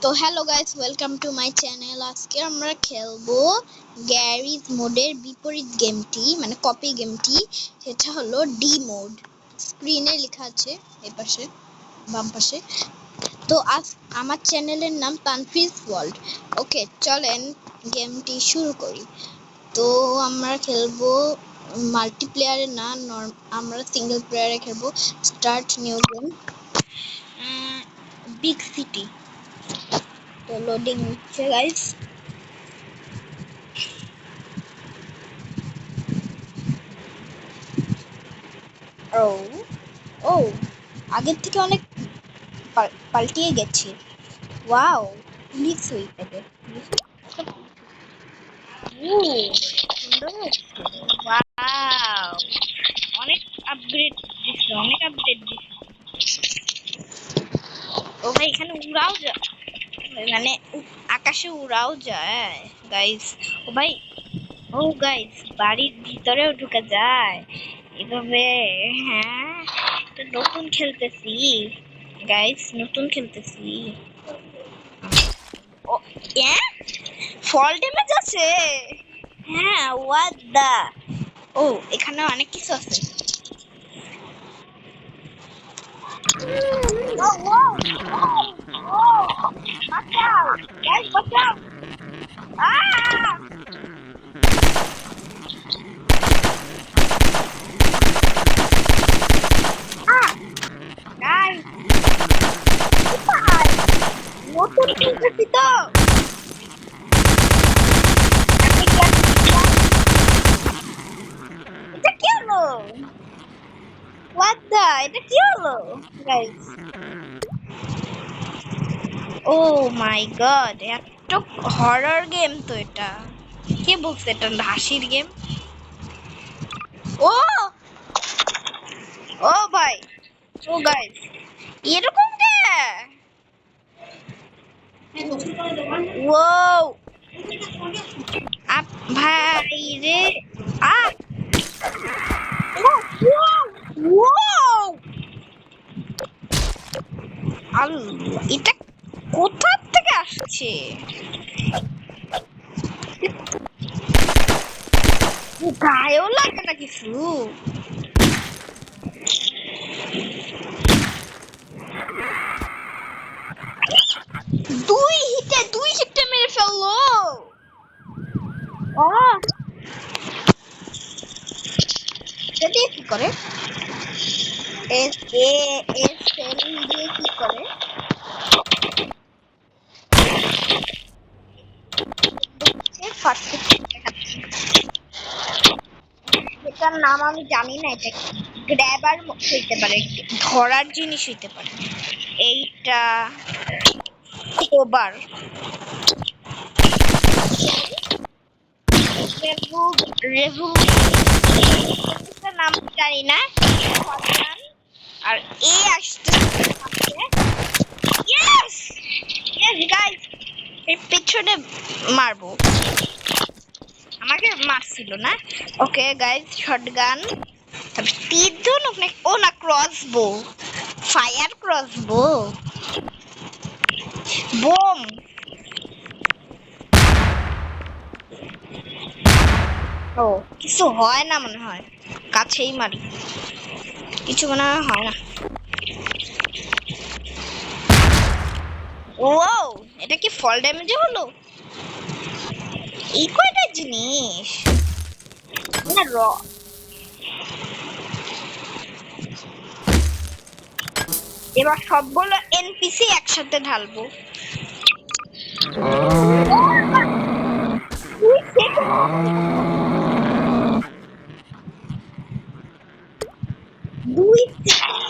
তো hello guys, welcome to my channel. আজকে আমরা খেলবো গ্যারিজ মোডের বিপরীত গেমটি, মানে কপি গেমটি। সেটা হলো ডি মোড। স্ক্রিনে লেখা আছে এই পাশে, বাম পাশে। তো আজ আমার চ্যানেলের নাম তানফিজ ওয়ার্ল্ড। ওকে, চলেন গেমটি শুরু করি। তো আমরা খেলবো মাল্টিপ্লেয়ারে না, আমরা সিঙ্গেল প্লেয়ারে খেলবো। Start new game, big city. তো লোডিং হচ্ছে গাইস। ও ও আগের থেকে অনেক পাল্টিয়ে গেছে। ওয়াও, পুলিশ হয়ে গেছে। ও সুন্দর হচ্ছে। ওয়াও, অনেক আপগ্রেড দিচ্ছে, অনেক আপডেট দিচ্ছে। ও ভাই, এখানে উড়াও যায়, মানে আকাশে উড়াও যায় গাইস। ও ভাই, ও গাইস, বাড়ির ভিতরেও ঢুকা যায় এভাবে। হ্যাঁ, তো নতুন খেলতেছি গাইস, নতুন খেলতেছি। ও হ্যাঁ, ফল ড্যামেজ আছে। হ্যাঁ, হোয়াট দা। ও, এখানে অনেক কিছু আছে। ও ও ও ও, বাঁচাও গাইস, বাঁচাও। আহ আহ গাইস, কোথায়? নতুন খেলতেছি তো। আমি এটা কি হলো? হোয়াট দা, এটা কি হলো গাইস? ও মাই গড, এত হরর গেম তো এটা। কে বলছে এটা হাসির গেম? ও ও ভাই, ও গাইস, এরকম কে? ও আপ ভাই রে। আ ও ও আল্লাহ, এটা কোথা থেকে আসছে? গায়েও লাগে না কিছু। দুই হিটে মেরে ফেললো। ও, এটা দিয়ে কি করে? এস এ এস এল দিয়ে কি করে? ফার্স্ট দেখাচ্ছি, এটার নাম আমি জানি না। এটা কি গ্র্যাবার হইতে পারে, ধরার জিনিস হইতে পারে। এইটা ওবার রেভুলেশন নাম জানি না। আর এ আসছে। ইয়েস ইয়েস গাইস, এর পিছনে মারবো। আমাকে মারছিল না। ওকে গাইস, শটগান, তারপর তীর ধনুক নাকি, ও না, ক্রসবো, ফায়ার ক্রসবো, বোম। ও, কিছু হয় না মনে হয়, কাছেই মারি, কিছু মনে হয় না। ও, এটা কি ফল ড্যামেজে হলো? এই কয়টা জিনিস না এবার সবগুলো এনপিসি একসাথে ঢালবো। দুই সেকেন্ড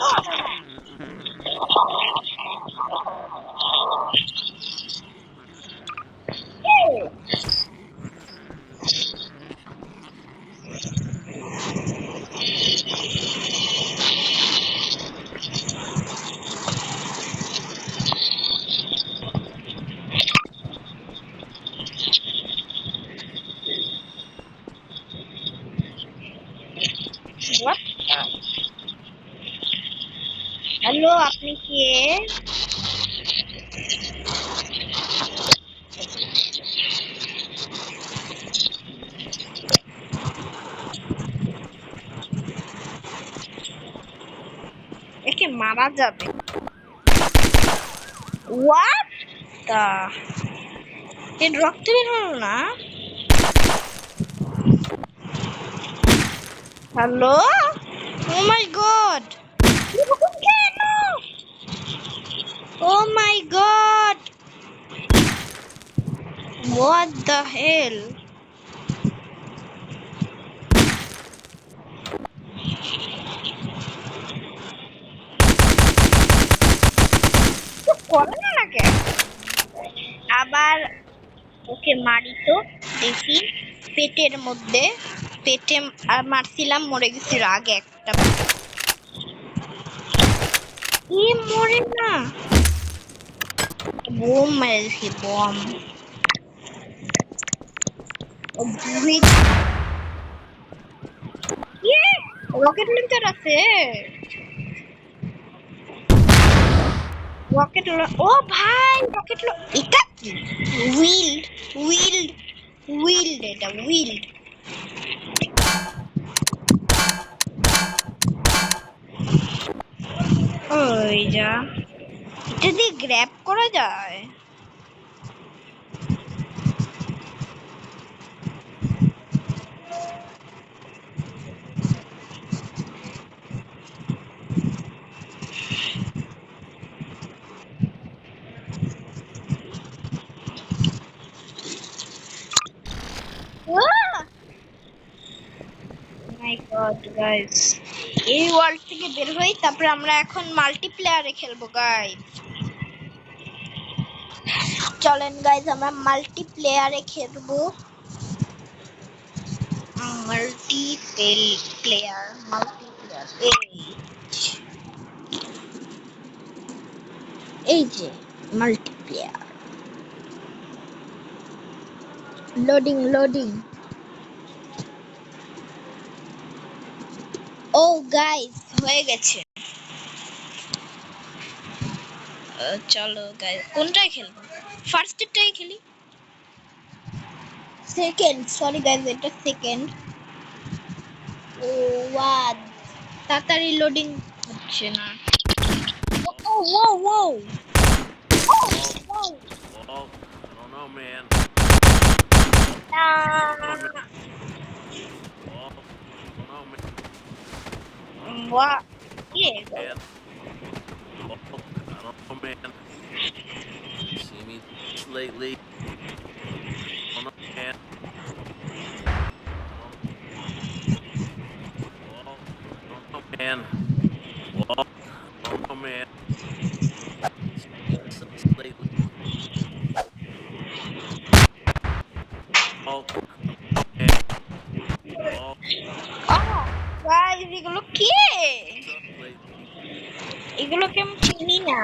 হবে না। হ্যালো, আপনি কে? মারা যাবে। হোয়াট দা, এর রক্ত বের হলো না। হ্যালো, ও মাই গড, কেন? ও মাই গড, হোয়াট দ্য হেল। করে না নাকি? আবার ওকে মারি তো, দেখি পেটের মধ্যে, পেটে আর মারছিলাম, মরে গেছিল আগে একটা। ই মরে না, বোম মেরেছি, বোম। ও বুড়ি, রকেট লঞ্চার আছে, রকেট। ও ভাই, রকেট, এটা কি? উইল্ড, উইল্ড, উইল্ড, এটা উইল্ড। ওই যা, এটা দিয়ে গ্র্যাব করা যায়। মাই গড গাইস, এই ওয়ার্ল্ড থেকে বের হই, তারপরে আমরা এখন মাল্টিপ্লেয়ারে খেলবো গাইস। চলেন গাইস, আমরা মাল্টিপ্লেয়ারে খেলবো। মাল্টিপ্লেয়ার, মাল্টিপ্লেয়ার, এই যে মাল্টিপ্লেয়ার, লোডিং লোডিং। ও গাইস, হয়ে গেছে। চলো গাইস, কোনটায় খেলবো? ফার্স্টেরটাই খেলি। সেকেন্ড, সরি গাইস, এটা সেকেন্ড। ও ওয়াদ, তাড়াতাড়ি লোডিং হচ্ছে না। ও ও ও ও, Well, I don't know, man. না, Well, I don't know, man. ওয়া, কি Man. Well, I don't know, man. See me lately. I don't know, man. Well, I don't know, man. Well, I don't know, man. See me lately. Well, man. Well, guys, এগুলো কে? what's up lately? এগুলোকে আমি চিনি না।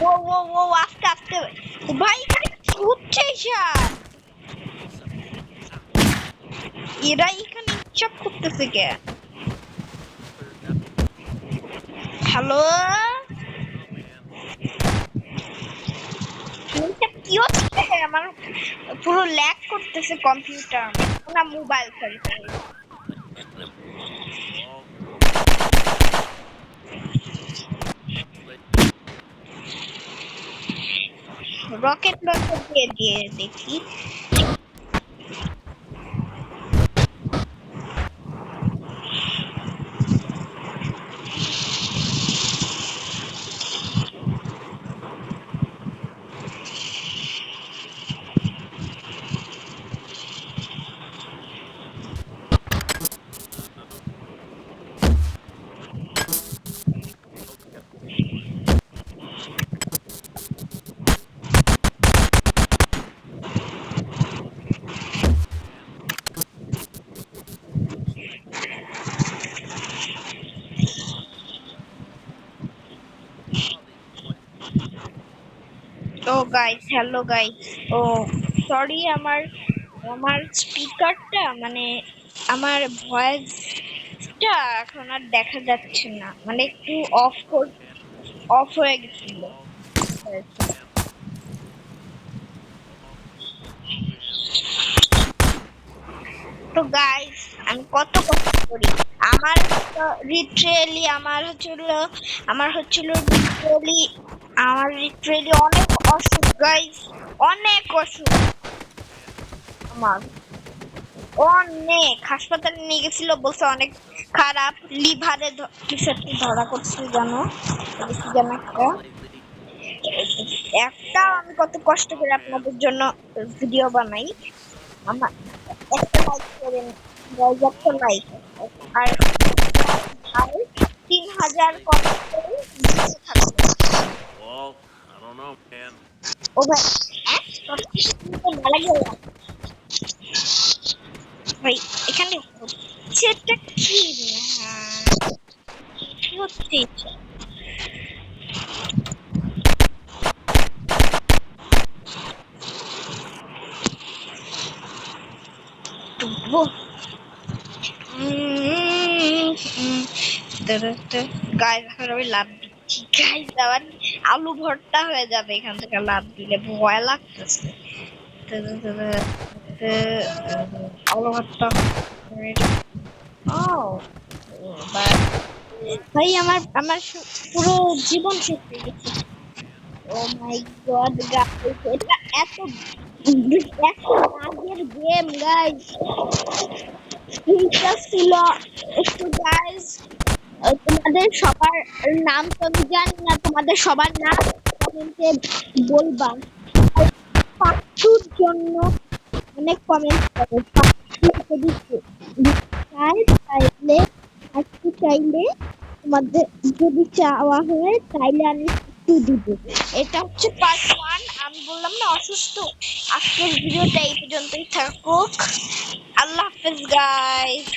ও ও ও, আস্তে আস্তে ভাই, এখানে কি হচ্ছে এসব? এরা এখানে ইচ্ছা করতেছে কে? Hello, Oh, man. এসব কি হচ্ছে? আমার পুরো ল্যাগ করতেছে কম্পিউটার, না mobile, sorry sorry. Well, rocket launcher দিয়ে দিয়ে দেখি। ও গাইস, হ্যালো গাইস। ও সরি, আমার আমার স্পিকারটা, মানে আমার ভয়েসটা এখন আর দেখা যাচ্ছে না, মানে একটু অফ হয়ে গেছিল। তো গাইস, আমি কত কষ্ট করি, আমার লিটারেলি আমার লিটারেলি অনেক অসুখ গাইস, অনেক অসুখ আমার, অনেক হাসপাতালে নিয়ে গেছিল, বলছে অনেক খারাপ, লিভারে কিছু একটা ধরা করছে জানো, কি জানো একটা। lately. একটা আমি কত কষ্ট করে Oh man. আপনাদের জন্য ভিডিও বানাই, আমার একটা লাইক করেন guys, একটা Oh, লাইক আর man. আর 3000 Lately. কমেন্ট করে দিতে থাকবেন। Well, I don't know, man. ও ভাই তো মারা গেল ভাই, এখানে হচ্ছে একটা কি কি হচ্ছে এটা? গাইস এখন আমি লাভ দিচ্ছি গাইস, আবার আলু ভর্তা হয়ে যাবে এখান থেকে লাভ দিলে, ভয় লাগতেছে। আলু ভর্তা ও ভাই, আমার আমার পুরো জীবন শেষ হয়ে গেছে। ও মাই গড গাইস, এটা এত এত রাগের গেম গাইস, এইটা ছিল একটু গাইস। তোমাদের সবার নাম তো আমি জানি না, তোমাদের সবার নাম কমেন্টে বলবা। পাঁচুর জন্য অনেক কমেন্ট করে, পাঁচু যদি চায় তাইলে, একটু চাইলে তোমাদের যদি চাওয়া হয় তাইলে আমি একটু দিব। এটা হচ্ছে পার্ট 1, আমি বললাম না অসুস্থ। আজকের ভিডিওটা এই পর্যন্তই থাকুক, আল্লাহ হাফেজ গাইস।